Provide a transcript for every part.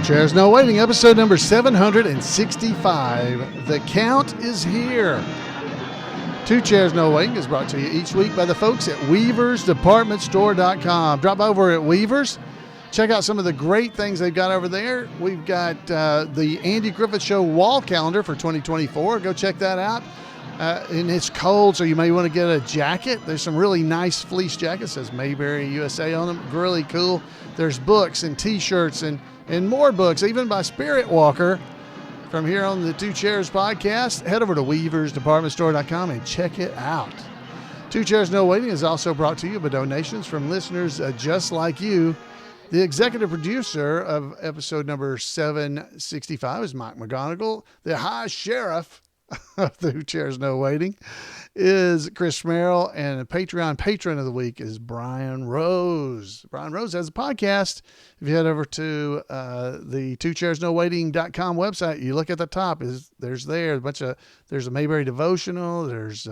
Chairs No Waiting, episode number 765. The count is here. Two Chairs No Waiting is brought to you each week by the folks at WeaversDepartmentStore.com. Drop over at Weavers. Check out some of the great things they've got over there. We've got the Andy Griffith Show wall calendar for 2024. Go check that out. And it's cold, so you may want to get a jacket. There's some really nice fleece jackets. It says Mayberry USA on them. Really cool. There's books and T-shirts and more books, even by Spirit Walker. From here on the Two Chairs podcast, head over to WeaversDepartmentStore.com and check it out. Two Chairs No Waiting is also brought to you by donations from listeners just like you. The executive producer of episode number 765 is Mike McGonigal. The high sheriff of the Two Chairs No Waiting is Chris Merrill, and a Patreon patron of the week is Brian Rose. Brian Rose has a podcast. If you head over to the twocairsnowaiting.com website, you look at the top, there's a Mayberry devotional, there's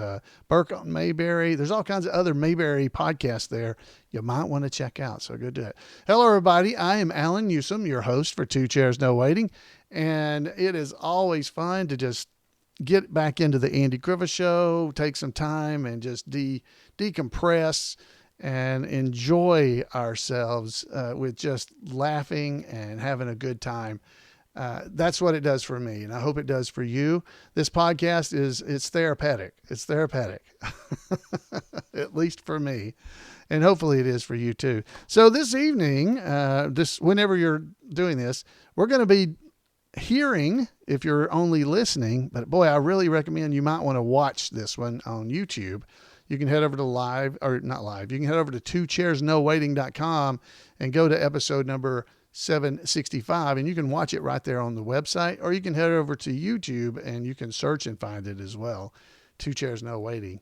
Burke on Mayberry, there's all kinds of other Mayberry podcasts there you might want to check out, so go do it. Hello everybody, I am Allan Newsome, your host for Two Chairs No Waiting, and it is always fun to just get back into the Andy Griffith Show, take some time and just decompress and enjoy ourselves with just laughing and having a good time. That's what it does for me, and I hope it does for you. This podcast it's therapeutic. It's therapeutic, at least for me, and hopefully it is for you too. So this evening, whenever you're doing this, we're going to be hearing, if you're only listening, but boy, I really recommend you might want to watch this one on YouTube. You can head over to you can head over to twocairsnowaiting.com and go to episode number 765, and you can watch it right there on the website, or you can head over to YouTube and you can search and find it as well. Two Chairs No Waiting.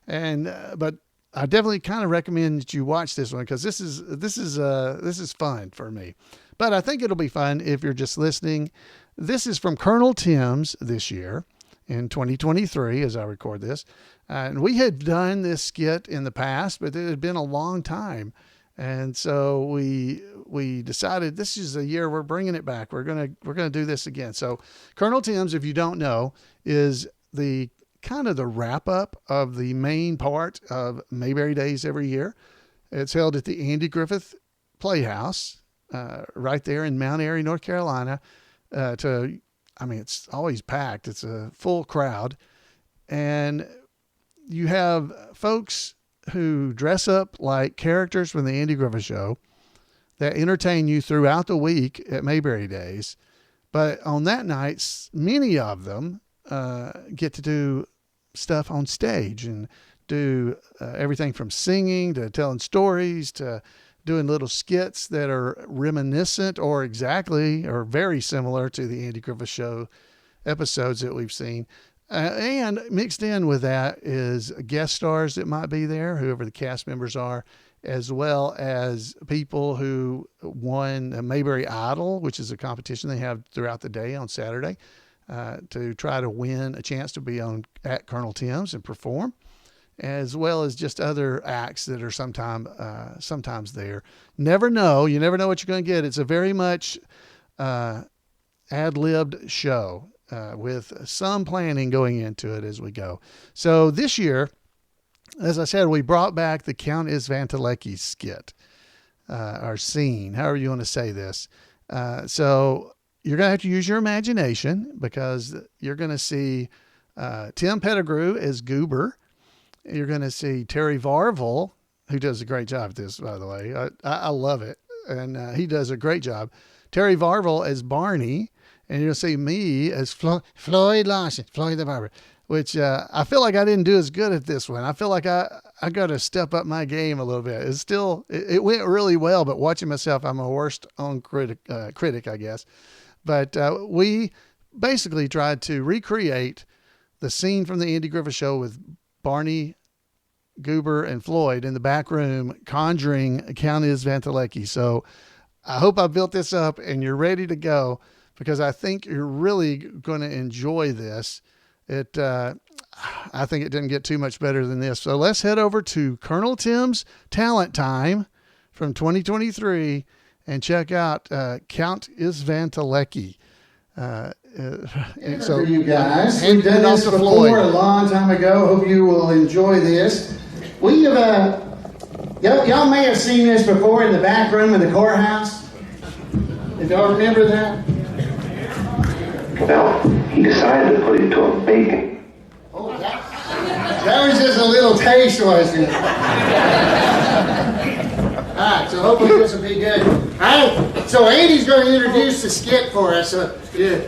And, but I definitely kind of recommend that you watch this one, because this is fun for me. But I think it'll be fun if you're just listening. This is from Colonel Tim's this year in 2023 as I record this. And we had done this skit in the past, but it had been a long time. And so we decided this is a year we're bringing it back. We're going to do this again. So Colonel Tim's, if you don't know, is the kind of the wrap up of the main part of Mayberry Days every year. It's held at the Andy Griffith Playhouse, right there in Mount Airy, North Carolina. It's always packed. It's a full crowd. And you have folks who dress up like characters from the Andy Griffith Show that entertain you throughout the week at Mayberry Days. But on that night, many of them get to do stuff on stage and do everything from singing to telling stories to doing little skits that are reminiscent or very similar to the Andy Griffith Show episodes that we've seen. And mixed in with that is guest stars that might be there, whoever the cast members are, as well as people who won a Mayberry Idol, which is a competition they have throughout the day on Saturday, to try to win a chance to be at Colonel Tim's and perform, as well as just other acts that are sometimes there. You never know what you're going to get. It's a very much ad-libbed show with some planning going into it as we go. So this year, as I said, we brought back the Count Istvan Teleky skit, or scene, however you want to say this. So you're going to have to use your imagination, because you're going to see Tim Pettigrew as Goober. You're going to see Terry Varvel, who does a great job at this, by the way. I love it. And he does a great job. Terry Varvel as Barney. And you'll see me as Floyd Larson, Floyd the Barber, which I feel like I didn't do as good at this one. I feel like I got to step up my game a little bit. It went really well, but watching myself, I'm a worst own critic, I guess. But we basically tried to recreate the scene from the Andy Griffith Show with Barney, Goober, and Floyd in the back room conjuring Count Istvan Teleky. So I hope I built this up and you're ready to go, because I think you're really going to enjoy this. I think it didn't get too much better than this. So let's head over to Colonel Tim's Talent Time from 2023 and check out Count Istvan Teleky. So you guys, we've done this before Floyd a long time ago. Hope you will enjoy this. We have y'all may have seen this before in the back room of the courthouse. If y'all remember that. Well, he decided to put it to a bacon. Oh, that was just a little taste, wasn't it? All right, so hopefully this will be good. All right, so Andy's going to introduce the skit for us. So, yeah.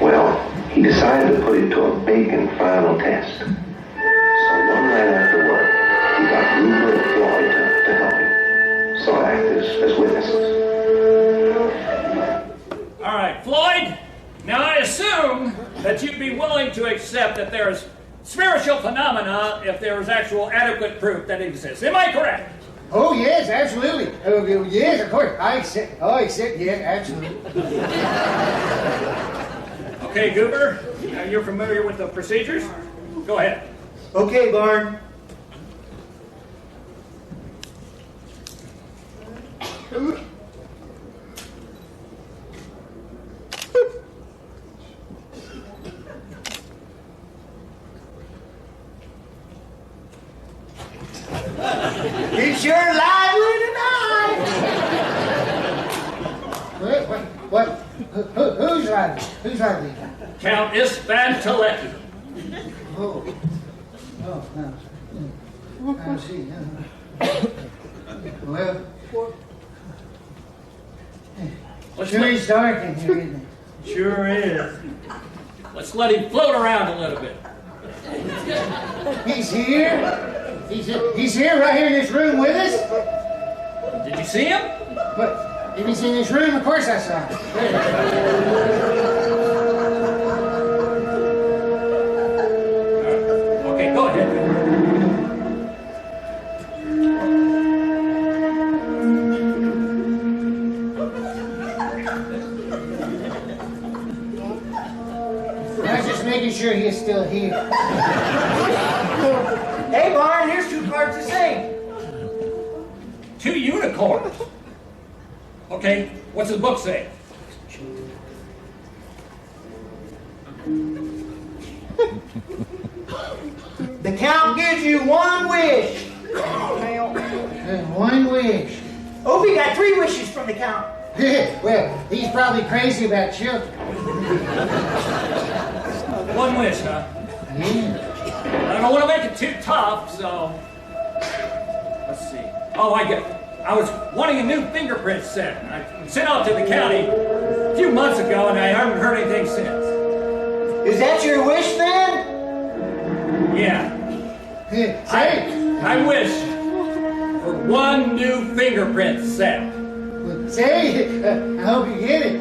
Well, he decided to put it to a bacon final test. So one night after work, he got Goober and Floyd to help him. So act as witnesses. All right, Floyd, now I assume that you'd be willing to accept that there is spiritual phenomena if there is actual adequate proof that exists. Am I correct? Oh, yes, absolutely. Oh, yes, of course. I accept, yes, absolutely. Okay, Goober, you're familiar with the procedures? Go ahead. Okay, Barn. It's your lively tonight. What? Who's lively? Who's lively? Count Istvan Teleky. Oh, no. I see. Well, sure is dark in here, isn't it? Sure is. Let's let him float around a little bit. He's here. He's here, right here in this room with us. Did you see him? But if he's in this room, of course I saw him. Okay, go ahead. I was just making sure he's still here. Hey, Barn, here's two cards the same. 2 unicorns. Okay, what's the book say? The Count gives you one wish. One wish. Oh, we got 3 wishes from the Count. Well, he's probably crazy about children. 1 wish, huh? Yeah. I don't want to make it too tough, so let's see. Oh, I was wanting a new fingerprint set. I sent out to the county a few months ago, and I haven't heard anything since. Is that your wish then? Yeah. Say, I wish for 1 new fingerprint set. I hope you get it.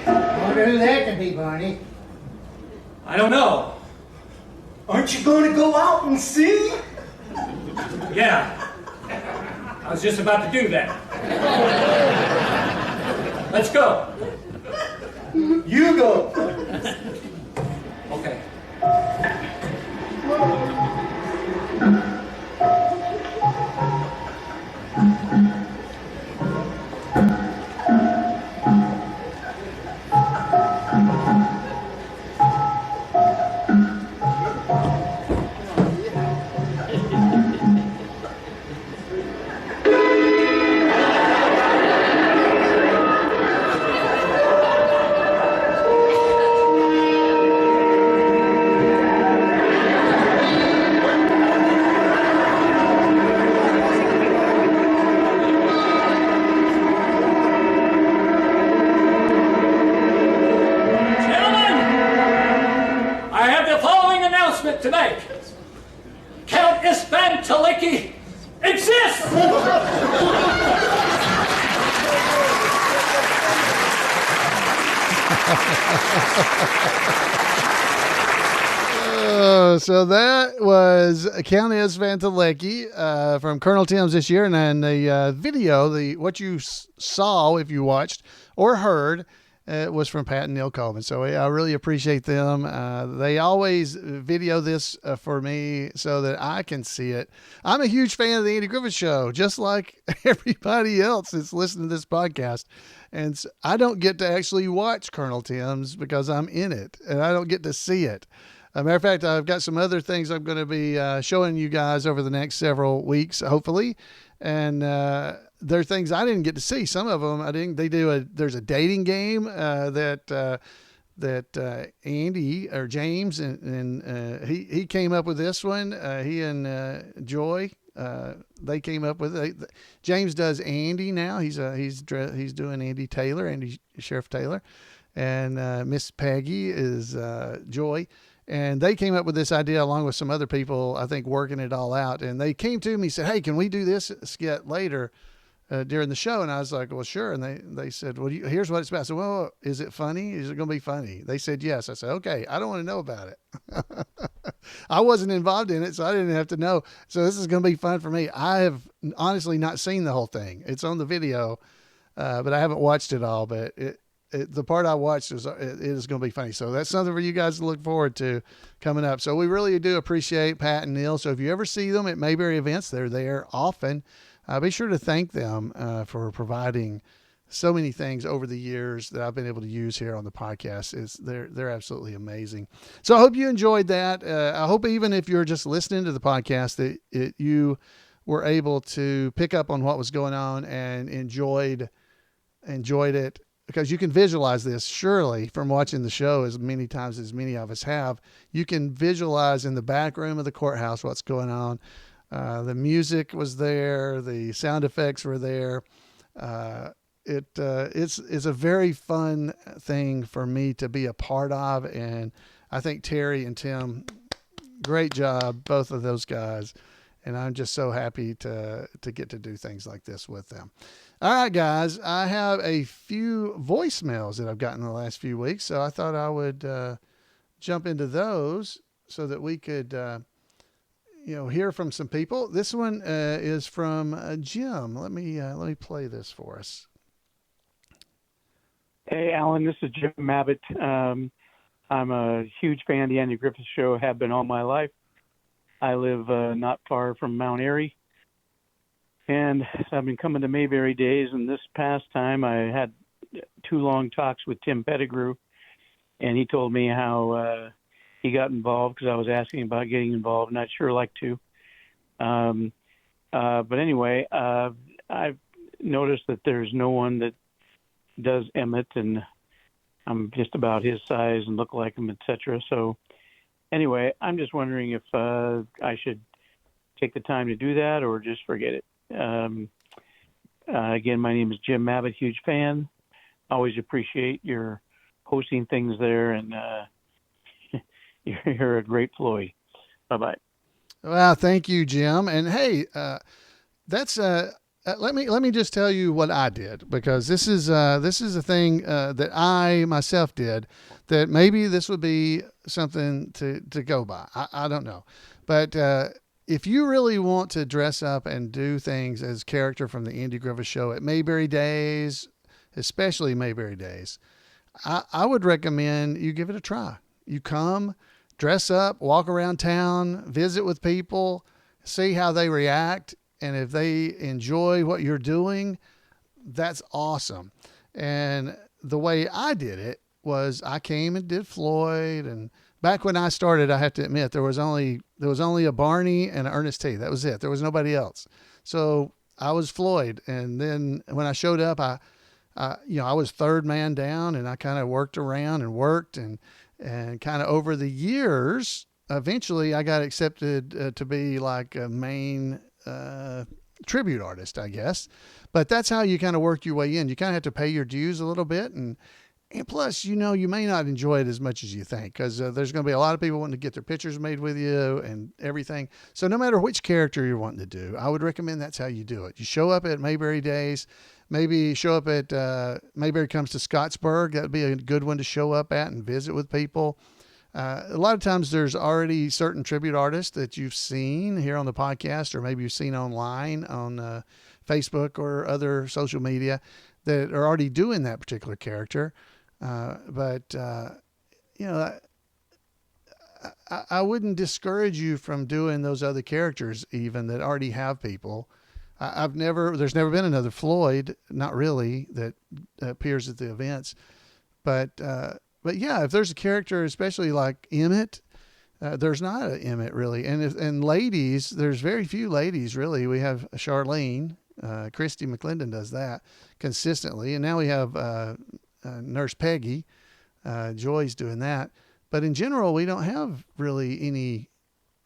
I wonder who that can be, Barney. I don't know. Aren't you going to go out and see? Yeah. I was just about to do that. Let's go. You go. Okay. To make. Count Istvan Teleky exists! So that was Count Istvan Teleky from Colonel Tim's this year, and then the video, what you saw if you watched or heard, was from Pat and Neil Coleman. So I really appreciate them. They always video this for me so that I can see it. I'm a huge fan of the Andy Griffith Show, just like everybody else that's listening to this podcast. And I don't get to actually watch Colonel Tim's because I'm in it, and I don't get to see it. As a matter of fact, I've got some other things I'm going to be showing you guys over the next several weeks, hopefully. And there are things I didn't get to see. Some of them I didn't. There's a dating game that Andy or James and he came up with this one. He and Joy they came up with it. James does Andy now. He's doing Andy Taylor, Andy Sheriff Taylor, and Miss Peggy is Joy. And they came up with this idea along with some other people, I think, working it all out. And they came to me and said, hey, can we do this skit later during the show? And I was like, well, sure. And they said, well, here's what it's about. I said, well, is it funny? Is it going to be funny? They said, yes. I said, okay, I don't want to know about it. I wasn't involved in it, so I didn't have to know. So this is going to be fun for me. I have honestly not seen the whole thing. It's on the video, but I haven't watched it all. But the part I watched it is going to be funny. So that's something for you guys to look forward to coming up. So we really do appreciate Pat and Neil. So if you ever see them at Mayberry events, they're there often. Be sure to thank them for providing so many things over the years that I've been able to use here on the podcast. They're absolutely amazing. So I hope you enjoyed that. I hope even if you're just listening to the podcast that you were able to pick up on what was going on and enjoyed it. Because you can visualize this, surely, from watching the show as many times as many of us have. You can visualize in the back room of the courthouse what's going on. The music was there. The sound effects were there. It's a very fun thing for me to be a part of. And I think Terry and Tim, great job, both of those guys. And I'm just so happy to get to do things like this with them. All right, guys, I have a few voicemails that I've gotten in the last few weeks, so I thought I would jump into those so that we could, hear from some people. This one is from Jim. Let me play this for us. Hey, Alan, this is Jim Abbott. I'm a huge fan of the Andy Griffith Show, have been all my life. I live not far from Mount Airy. And I've been coming to Mayberry Days, and this past time I had 2 long talks with Tim Pettigrew, and he told me how he got involved because I was asking about getting involved, and I'd sure like to. But anyway, I've noticed that there's no one that does Emmett, and I'm just about his size and look like him, etc. So anyway, I'm just wondering if I should take the time to do that or just forget it. Again, my name is Jim Abbott, huge fan. Always appreciate your hosting things there, and you're a great Floyd. Bye-bye. Well, thank you, Jim. And hey, that's let me just tell you what I did, because this is a thing that I myself did that maybe this would be something to go by. I don't know, but if you really want to dress up and do things as character from the Andy Griffith Show at Mayberry Days, especially Mayberry Days, I would recommend you give it a try. You come, dress up, walk around town, visit with people, see how they react. And if they enjoy what you're doing, that's awesome. And the way I did it was I came and did Floyd, and back when I started, I have to admit, there was only a Barney and an Ernest T. That was it. There was nobody else. So I was Floyd. And then when I showed up, I was third man down, and I kind of worked around and worked and kind of over the years, eventually I got accepted to be like a main tribute artist, I guess. But that's how you kind of work your way in. You kind of have to pay your dues a little bit, and And plus, you may not enjoy it as much as you think, because there's going to be a lot of people wanting to get their pictures made with you and everything. So no matter which character you're wanting to do, I would recommend that's how you do it. You show up at Mayberry Days, maybe show up at Mayberry Comes to Scottsburg. That would be a good one to show up at and visit with people. A lot of times there's already certain tribute artists that you've seen here on the podcast, or maybe you've seen online on Facebook or other social media that are already doing that particular character. But I wouldn't discourage you from doing those other characters even that already have people. There's never been another Floyd, not really, that appears at the events. But yeah, if there's a character, especially like Emmett, there's not an Emmett really. And ladies, there's very few ladies really. We have Charlene, Christy McClendon does that consistently. And now we have, Nurse Peggy, Joy's doing that, but in general we don't have really any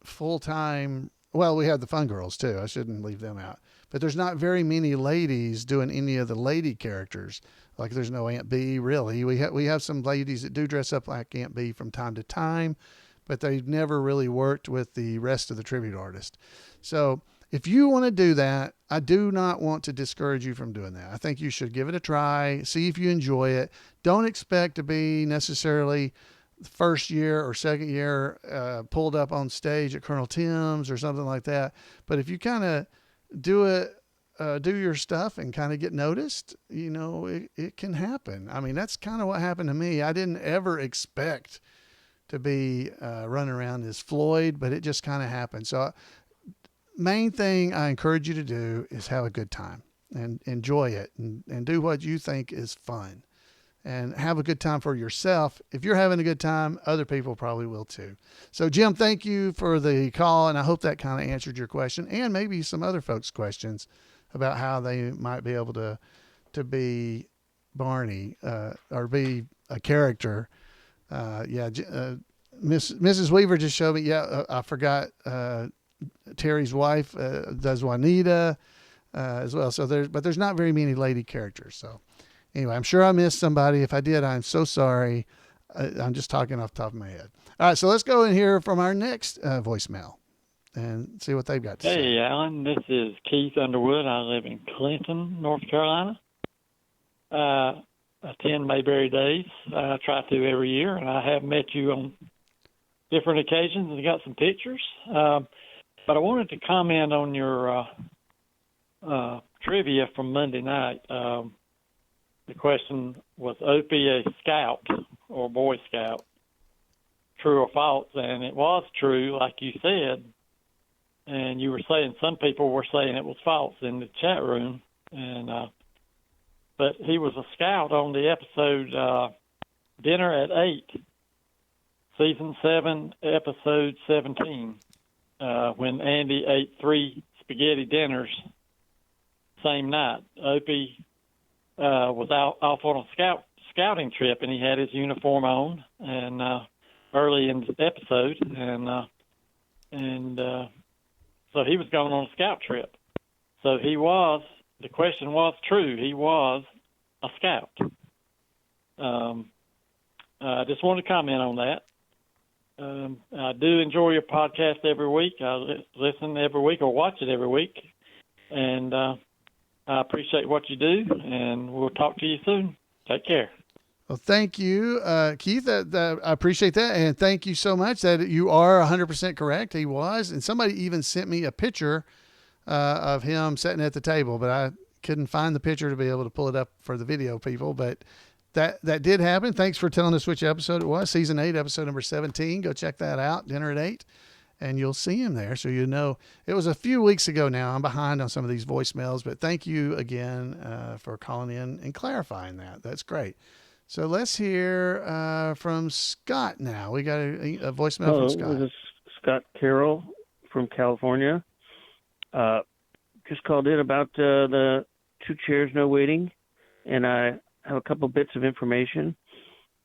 full-time. Well, we have the Fun Girls too. I shouldn't leave them out, but there's not very many ladies doing any of the lady characters. Like there's no Aunt Bee really. We have some ladies that do dress up like Aunt Bee from time to time, but they've never really worked with the rest of the tribute artists. So if you want to do that, I do not want to discourage you from doing that. I think you should give it a try, see if you enjoy it. Don't expect to be necessarily first year or second year pulled up on stage at Colonel Tim's or something like that. But if you kind of do it, do your stuff and kind of get noticed, it can happen. I mean, that's kind of what happened to me. I didn't ever expect to be running around as Floyd, but it just kind of happened. So main thing I encourage you to do is have a good time and enjoy it and do what you think is fun and have a good time for yourself. If you're having a good time, other people probably will too. So Jim, thank you for the call. And I hope that kind of answered your question and maybe some other folks' questions about how they might be able to be Barney, or be a character. Mrs. Weaver just showed me. Yeah. I forgot, Terry's wife does Juanita as well. So there's not very many lady characters. So anyway, I'm sure I missed somebody. If I did, I'm so sorry. I'm just talking off the top of my head. All right, so let's go and hear from our next voicemail and see what they've got to say. Hey, Alan, this is Keith Underwood. I live in Clinton, North Carolina. Attend Mayberry Days. I try to every year, and I have met you on different occasions and got some pictures. But I wanted to comment on your trivia from Monday night. The question was, Opie a scout or Boy Scout? True or false? And it was true, like you said. And you were saying some people were saying it was false in the chat room. And but he was a scout on the episode Dinner at 8, Season 7, Episode 17. When Andy ate 3 spaghetti dinners same night. Opie was off on a scouting trip, and he had his uniform on, and early in the episode, and so he was going on a scout trip. So the question was true. He was a scout. I just wanted to comment on that. I do enjoy your podcast every week. I listen every week or watch it every week. And I appreciate what you do, and we'll talk to you soon. Take care. Well, thank you, Keith. I appreciate that. And thank you so much that you are 100% correct. He was. And somebody even sent me a picture of him sitting at the table, but I couldn't find the picture to be able to pull it up for the video people. But that did happen. Thanks for telling us which episode it was. Season 8, episode number 17. Go check that out. Dinner at 8. And you'll see him there. So you know, it was a few weeks ago now. I'm behind on some of these voicemails, but thank you again for calling in and clarifying that. That's great. So let's hear from Scott now. We got a voicemail from Scott. This is Scott Carroll from California. Just called in about the 2 chairs, no waiting. And I have a couple bits of information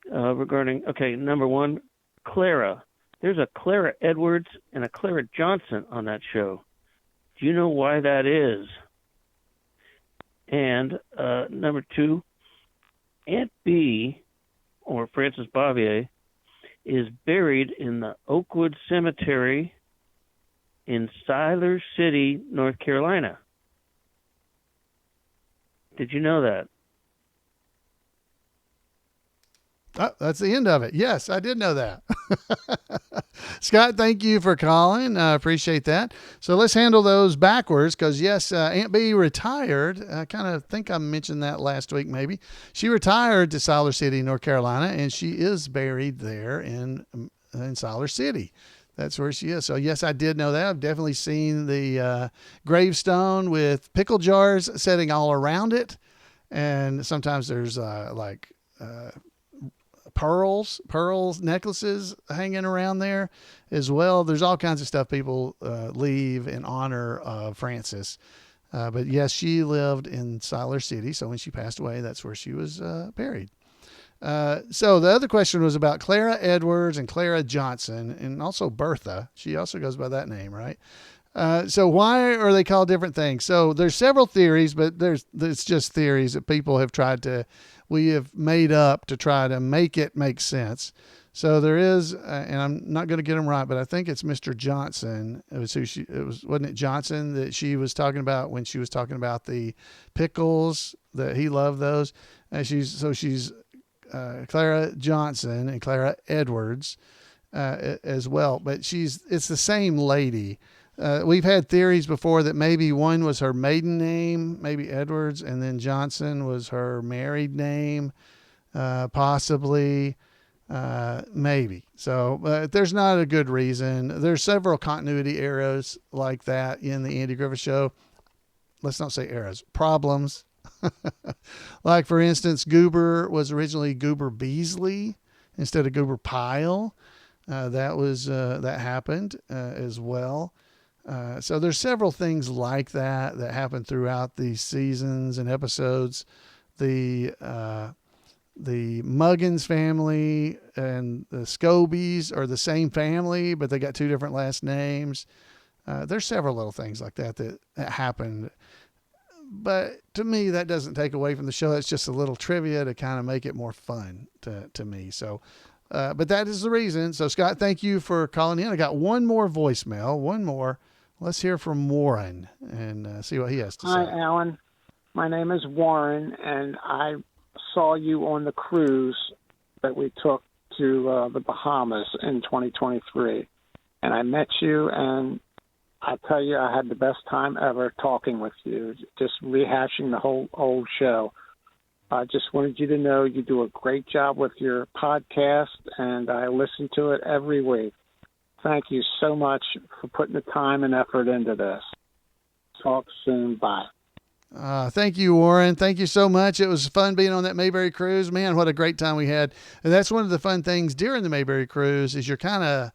regarding, number one, Clara. There's a Clara Edwards and a Clara Johnson on that show. Do you know why that is? And number 2, Aunt Bee or Francis Bavier, is buried in the Oakwood Cemetery in Siler City, North Carolina. Did you know that? Oh, that's the end of it. Yes, I did know that. Scott, thank you for calling. I appreciate that. So let's handle those backwards because, yes, Aunt B retired. I kind of think I mentioned that last week maybe. She retired to Siler City, North Carolina, and she is buried there in Siler City. That's where she is. So, yes, I did know that. I've definitely seen the gravestone with pickle jars sitting all around it. And sometimes there's pearls necklaces hanging around there as well. There's all kinds of stuff people leave in honor of Frances. But yes, she lived in Siler City. So when she passed away, that's where she was buried. So the other question was about Clara Edwards and Clara Johnson and also Bertha. She also goes by that name, right? So why are they called different things? So there's several theories, but it's just theories that people have we have made up to try to make it make sense. So there is, and I'm not going to get them right, but I think it's Mr. Johnson. Wasn't it Johnson that she was talking about when she was talking about the pickles, that he loved those. And she's Clara Johnson and Clara Edwards, as well, but it's the same lady. We've had theories before that maybe one was her maiden name, maybe Edwards, and then Johnson was her married name, possibly, maybe. So there's not a good reason. There's several continuity errors like that in the Andy Griffith Show. Let's not say errors, problems. Like, for instance, Goober was originally Goober Beasley instead of Goober Pyle. That happened as well. So there's several things like that happen throughout the seasons and episodes. The Muggins family and the Scobies are the same family, but they got two different last names. There's several little things like that happened. But to me, that doesn't take away from the show. It's just a little trivia to kind of make it more fun to me. So, but that is the reason. So, Scott, thank you for calling in. I got one more voicemail. One more. Let's hear from Warren and see what he has to say. Hi, Alan. My name is Warren, and I saw you on the cruise that we took to the Bahamas in 2023. And I met you, and I tell you, I had the best time ever talking with you, just rehashing the whole old show. I just wanted you to know you do a great job with your podcast, and I listen to it every week. Thank you so much for putting the time and effort into this. Talk soon. Bye. Thank you, Warren. Thank you so much. It was fun being on that Mayberry cruise. Man, what a great time we had. And that's one of the fun things during the Mayberry cruise is you're kind of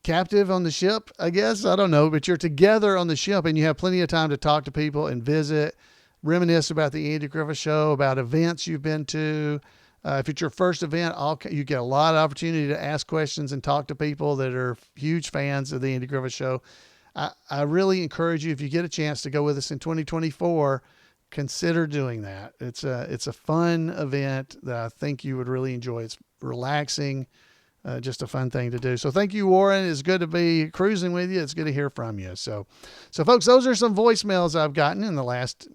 captive on the ship, I guess. I don't know, but you're together on the ship and you have plenty of time to talk to people and visit, reminisce about the Andy Griffith Show, about events you've been to. If it's your first event, you get a lot of opportunity to ask questions and talk to people that are huge fans of the Andy Griffith Show. I really encourage you, if you get a chance to go with us in 2024, consider doing that. It's a fun event that I think you would really enjoy. It's relaxing, just a fun thing to do. So thank you, Warren. It's good to be cruising with you. It's good to hear from you. So folks, those are some voicemails I've gotten in the last,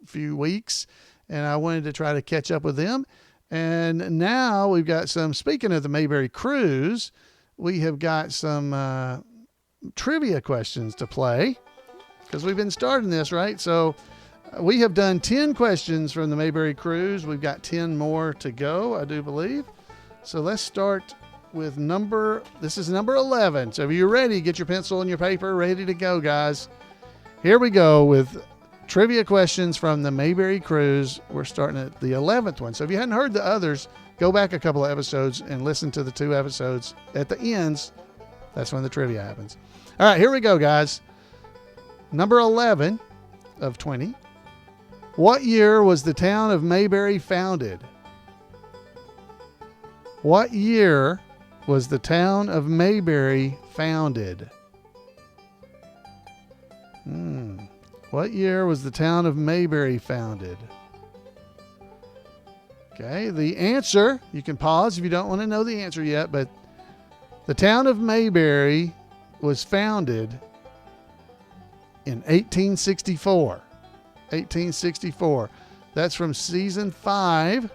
few weeks, and I wanted to try to catch up with them. And now we've got speaking of the Mayberry cruise, we have got some trivia questions to play because we've been starting this, right? So we have done 10 questions from the Mayberry cruise. We've got 10 more to go, I do believe. So let's start with this is number 11. So if you're ready, get your pencil and your paper ready to go, guys. Here we go with trivia questions from the Mayberry cruise. We're starting at the 11th one. So if you hadn't heard the others, go back a couple of episodes and listen to the 2 episodes at the ends. That's when the trivia happens. All right, here we go, guys. Number 11 of 20. What year was the town of Mayberry founded? What year was the town of Mayberry founded? What year was the town of Mayberry founded? Okay, the answer, you can pause if you don't want to know the answer yet, but the town of Mayberry was founded in 1864. 1864. That's from season 5,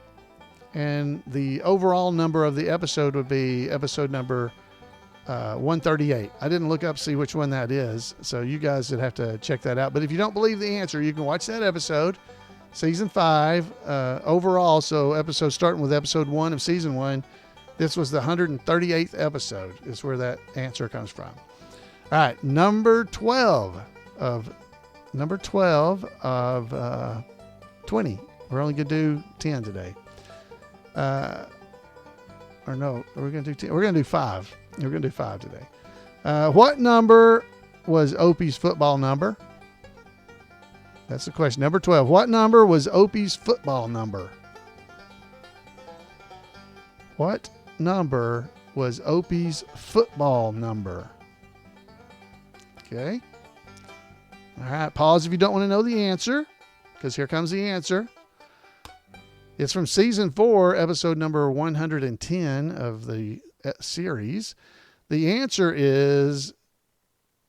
and the overall number of the episode would be episode number 138. I didn't look up to see which one that is, so you guys would have to check that out. But if you don't believe the answer, you can watch that episode, season 5, overall. So episode starting with episode 1 of season 1. This was the 138th episode is where that answer comes from. All right, number 12 of 20. We're only going to do 10 today. Or no, we're going to do 10. We're going to do 5. We're going to do 5 today. What number was Opie's football number? That's the question. Number 12. What number was Opie's football number? What number was Opie's football number? Okay. All right. Pause if you don't want to know the answer, because here comes the answer. It's from season 4, episode number 110 of the series. The answer is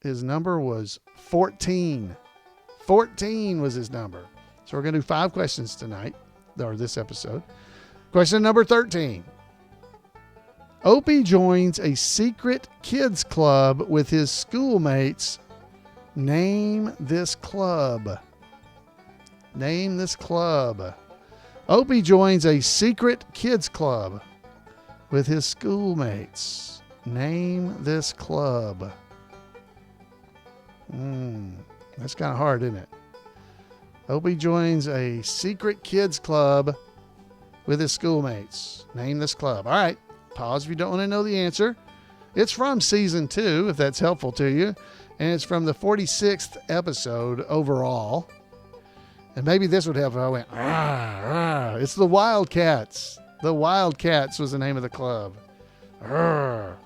his number was 14. 14 was his number. So we're going to do 5 questions tonight, or this episode. Question number 13. Opie joins a secret kids club with his schoolmates. Name this club. Name this club. Opie joins a secret kids club with his schoolmates. Name this club. That's kind of hard, isn't it? Opie joins a secret kids club with his schoolmates. Name this club. All right. Pause if you don't want to know the answer. It's from season 2, if that's helpful to you. And it's from the 46th episode overall. And maybe this would help if I went, rah, rah. It's the Wildcats. The Wildcats was the name of the club. All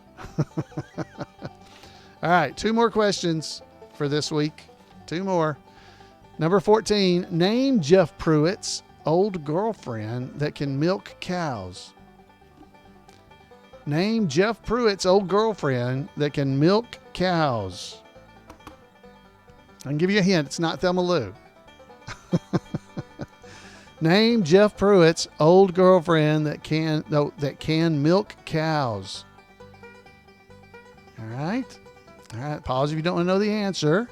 right, 2 more questions for this week. 2 more. Number 14, name Jeff Pruitt's old girlfriend that can milk cows. Name Jeff Pruitt's old girlfriend that can milk cows. I can give you a hint. It's not Thelma Lou. Name Jeff Pruitt's old girlfriend that can milk cows. All right. All right. Pause if you don't want to know the answer.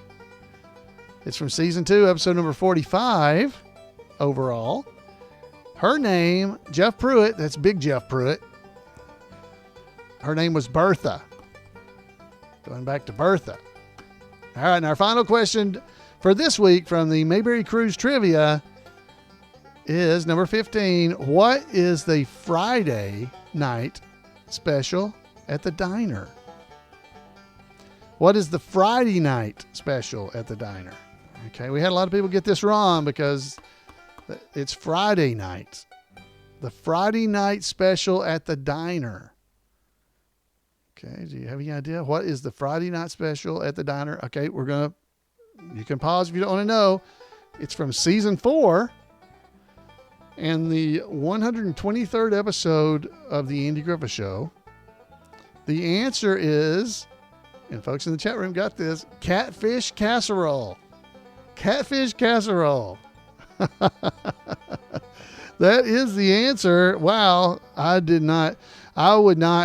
It's from season 2, episode number 45 overall. Her name, Jeff Pruitt, that's Big Jeff Pruitt. Her name was Bertha. Going back to Bertha. All right, and our final question for this week from the Mayberry Cruise Trivia is number 15. What is the Friday night special at the diner? What is the Friday night special at the diner? Okay, we had a lot of people get this wrong because it's Friday night. The Friday night special at the diner. Okay, do you have any idea? What is the Friday night special at the diner? Okay, you can pause if you don't want to know. It's from season 4 and the 123rd episode of the Andy Griffith Show. The answer is, and folks in the chat room got this, catfish casserole. Catfish casserole. That is the answer. Wow, I would not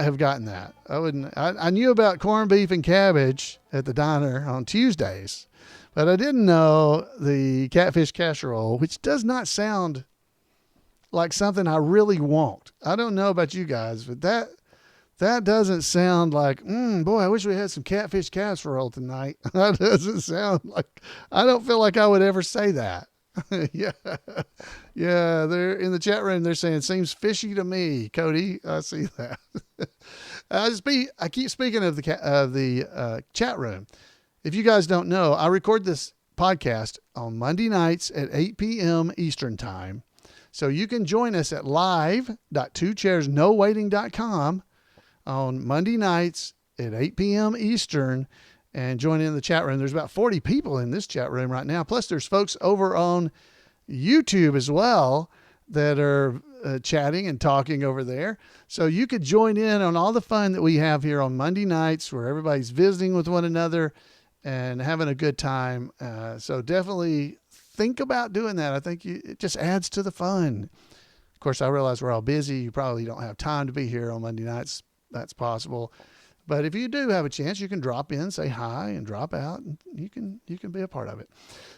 have gotten that. I knew about corned beef and cabbage at the diner on Tuesdays, but I didn't know the catfish casserole, which does not sound like something I really want. I don't know about you guys, but that doesn't sound like, boy, I wish we had some catfish casserole tonight. That doesn't sound like, I don't feel like I would ever say that. Yeah. They're in the chat room. They're saying, seems fishy to me, Cody. I see that. I keep speaking of the chat room. If you guys don't know, I record this podcast on Monday nights at 8 p.m. Eastern time. So you can join us at live.2chairsnowaiting.com on Monday nights at 8 p.m. Eastern and join in the chat room. There's about 40 people in this chat room right now. Plus there's folks over on YouTube as well that are chatting and talking over there. So you could join in on all the fun that we have here on Monday nights where everybody's visiting with one another and having a good time. So definitely think about doing that. I think it just adds to the fun. Of course, I realize we're all busy. You probably don't have time to be here on Monday nights. That's possible. But if you do have a chance, you can drop in, say hi, and drop out, and you can be a part of it.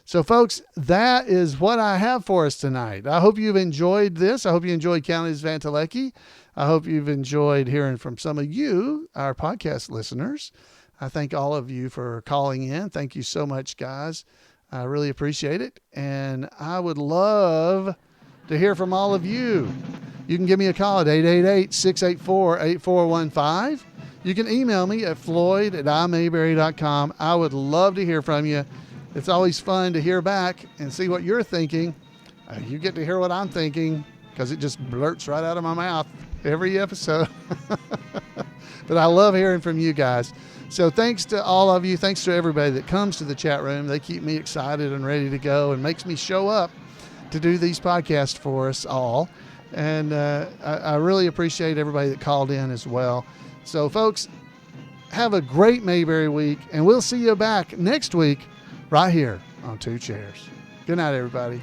So, folks, that is what I have for us tonight. I hope you've enjoyed this. I hope you enjoyed County Istvan Teleky. I hope you've enjoyed hearing from some of you, our podcast listeners. I thank all of you for calling in. Thank you so much, guys. I really appreciate it. And I would love to hear from all of you. You can give me a call at 888-684-8415. You can email me at floyd@imayberry.com. I would love to hear from you. It's always fun to hear back and see what you're thinking. You get to hear what I'm thinking because it just blurts right out of my mouth every episode. But I love hearing from you guys. So thanks to all of you. Thanks to everybody that comes to the chat room. They keep me excited and ready to go and makes me show up to do these podcasts for us all. And I really appreciate everybody that called in as well. So, folks, have a great Mayberry week, and we'll see you back next week right here on Two Chairs. Good night, everybody.